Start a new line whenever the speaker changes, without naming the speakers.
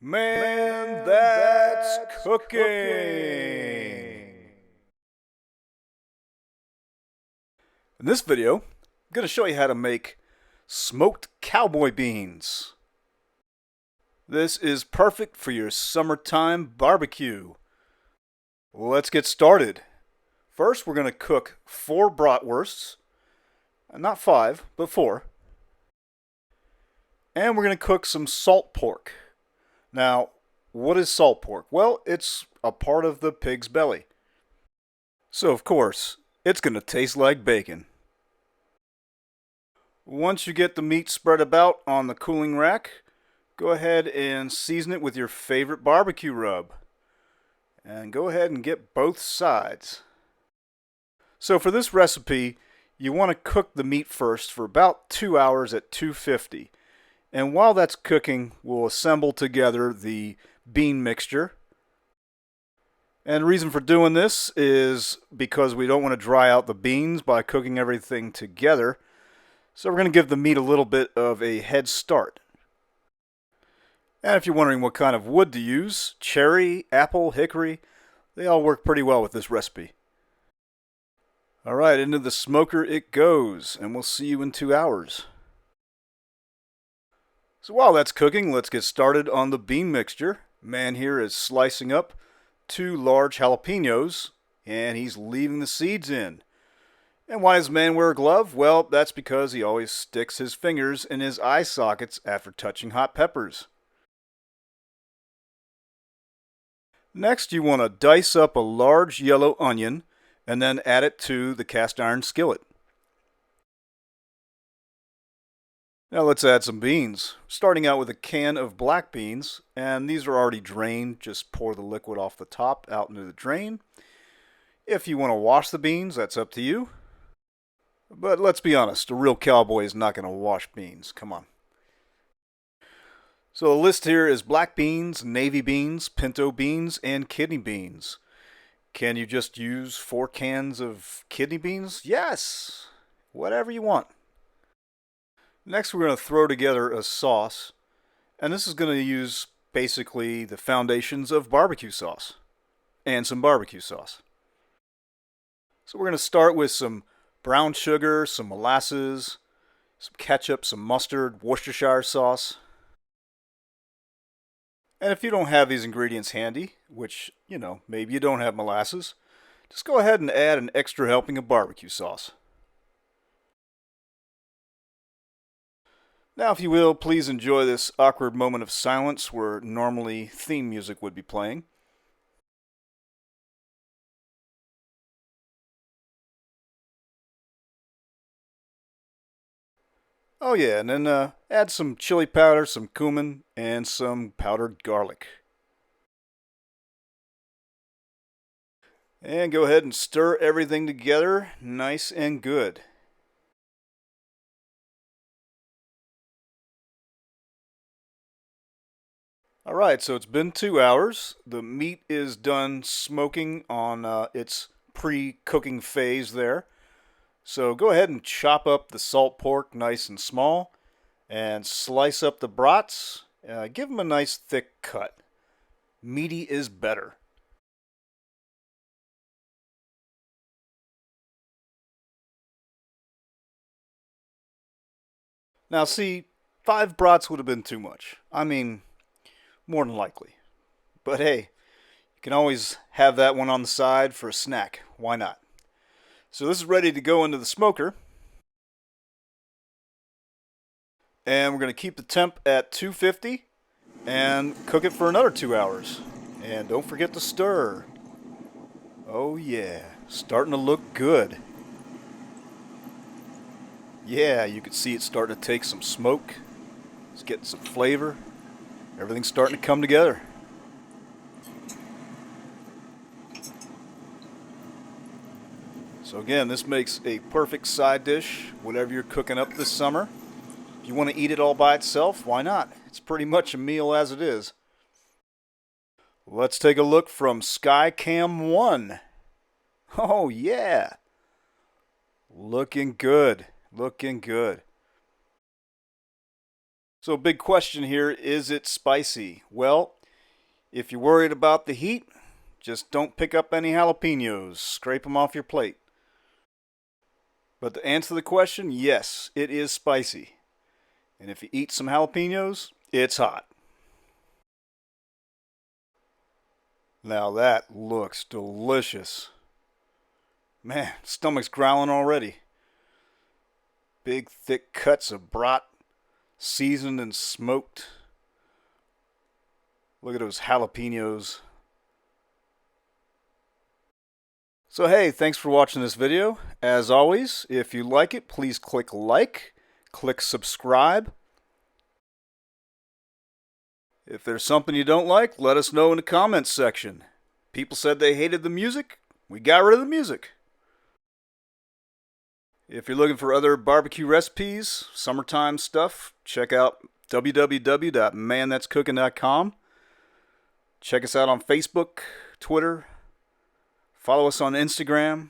Man, that's cooking! In this video, I'm going to show you how to make smoked cowboy beans. This is perfect for your summertime barbecue. Let's get started. First, we're going to cook 4 bratwursts. Not 5, but 4. And we're going to cook some salt pork. Now, what is salt pork? Well, it's a part of the pig's belly. So, of course, it's going to taste like bacon. Once you get the meat spread about on the cooling rack, go ahead and season it with your favorite barbecue rub. And go ahead and get both sides. So for this recipe, you want to cook the meat first for about 2 hours at 250. And while that's cooking, we'll assemble together the bean mixture. And the reason for doing this is because we don't want to dry out the beans by cooking everything together. So we're going to give the meat a little bit of a head start. And if you're wondering what kind of wood to use, cherry, apple, hickory, they all work pretty well with this recipe. Alright, into the smoker it goes, and we'll see you in 2 hours. So while that's cooking, let's get started on the bean mixture. Man here is slicing up 2 large jalapenos, and he's leaving the seeds in. And why does man wear a glove? Well, that's because he always sticks his fingers in his eye sockets after touching hot peppers. Next, you want to dice up a large yellow onion and then add it to the cast iron skillet. Now let's add some beans. Starting out with a can of black beans, and these are already drained. Just pour the liquid off the top out into the drain. If you want to wash the beans, that's up to you. But let's be honest, a real cowboy is not going to wash beans. Come on. So the list here is black beans, navy beans, pinto beans, and kidney beans. Can you just use 4 cans of kidney beans? Yes! Whatever you want. Next, we're going to throw together a sauce, and this is going to use basically the foundations of barbecue sauce and some barbecue sauce. So we're going to start with some brown sugar, some molasses, some ketchup, some mustard, Worcestershire sauce. And if you don't have these ingredients handy, which, maybe you don't have molasses, just go ahead and add an extra helping of barbecue sauce. Now, if you will, please enjoy this awkward moment of silence where normally theme music would be playing. Oh yeah, and then add some chili powder, some cumin, and some powdered garlic. And go ahead and stir everything together nice and good. Alright, so it's been 2 hours. The meat is done smoking on its pre-cooking phase there. So go ahead and chop up the salt pork nice and small and slice up the brats. Give them a nice thick cut. Meaty is better. Now see, 5 brats would have been too much. I mean, more than likely. But hey, you can always have that one on the side for a snack. Why not? So this is ready to go into the smoker. And we're going to keep the temp at 250 and cook it for another 2 hours. And don't forget to stir. Oh yeah, starting to look good. Yeah, you can see it's starting to take some smoke. It's getting some flavor. Everything's starting to come together. So again, this makes a perfect side dish, whatever you're cooking up this summer. If you want to eat it all by itself, why not? It's pretty much a meal as it is. Let's take a look from Skycam 1. Oh yeah. Looking good. Looking good. So big question here, is it spicy? Well, if you're worried about the heat, just don't pick up any jalapenos. Scrape them off your plate. But to answer the question, yes, it is spicy. And if you eat some jalapenos, it's hot. Now that looks delicious. Man, stomach's growling already. Big thick cuts of brat, seasoned and smoked. Look at those jalapenos. So hey, thanks for watching this video. As always, if you like it, please click like, click subscribe. If there's something you don't like, let us know in the comments section. People said they hated the music. We got rid of the music. If you're looking for other barbecue recipes, summertime stuff, check out www.manthat'scooking.com. Check us out on Facebook, Twitter. Follow us on Instagram.